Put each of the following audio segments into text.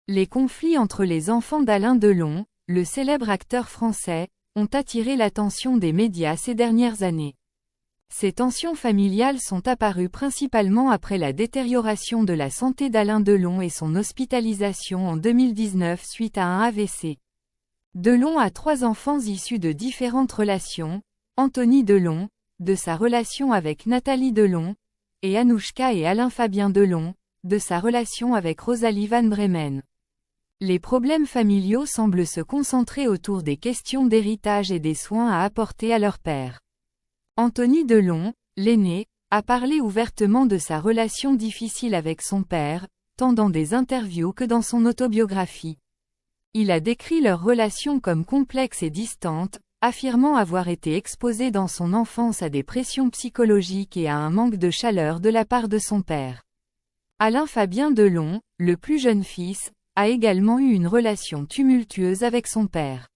Les conflits entre les enfants d'Alain Delon, le célèbre acteur français, ont attiré l'attention des médias ces dernières années. Ces tensions familiales sont apparues principalement après la détérioration de la santé d'Alain Delon et son hospitalisation en 2019 suite à un AVC. Delon a 3 enfants issus de différentes relations, Anthony Delon, de sa relation avec Nathalie Delon, et Anouchka et Alain-Fabien Delon, de sa relation avec Rosalie Van Bremen. Les problèmes familiaux semblent se concentrer autour des questions d'héritage et des soins à apporter à leur père. Anthony Delon, l'aîné, a parlé ouvertement de sa relation difficile avec son père, tant dans des interviews que dans son autobiographie. Il a décrit leur relation comme complexe et distante, affirmant avoir été exposé dans son enfance à des pressions psychologiques et à un manque de chaleur de la part de son père. Alain-Fabien Delon, le plus jeune fils, a également eu une relation tumultueuse avec son père.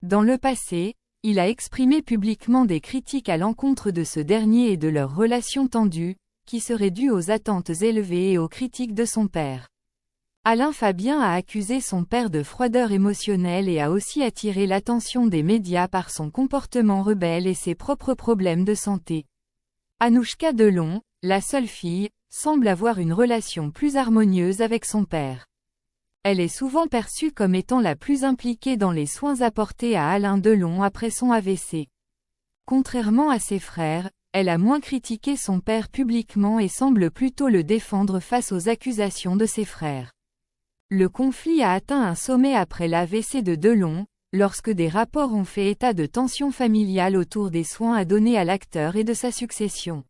Dans le passé, il a exprimé publiquement des critiques à l'encontre de ce dernier et de leur relation tendue, qui seraient dues aux attentes élevées et aux critiques de son père. Alain-Fabien a accusé son père de froideur émotionnelle et a aussi attiré l'attention des médias par son comportement rebelle et ses propres problèmes de santé. Anouchka Delon, la seule fille, semble avoir une relation plus harmonieuse avec son père. Elle est souvent perçue comme étant la plus impliquée dans les soins apportés à Alain Delon après son AVC. Contrairement à ses frères, elle a moins critiqué son père publiquement et semble plutôt le défendre face aux accusations de ses frères. Le conflit a atteint un sommet après l'AVC de Delon, lorsque des rapports ont fait état de tensions familiales autour des soins à donner à l'acteur et de sa succession.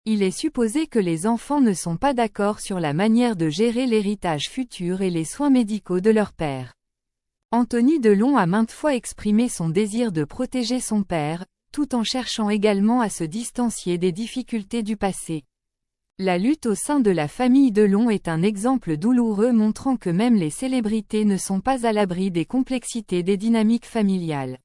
Il est supposé que les enfants ne sont pas d'accord sur la manière de gérer l'héritage futur et les soins médicaux de leur père. Anthony Delon a maintes fois exprimé son désir de protéger son père, tout en cherchant également à se distancier des difficultés du passé. La lutte au sein de la famille Delon est un exemple douloureux montrant que même les célébrités ne sont pas à l'abri des complexités des dynamiques familiales.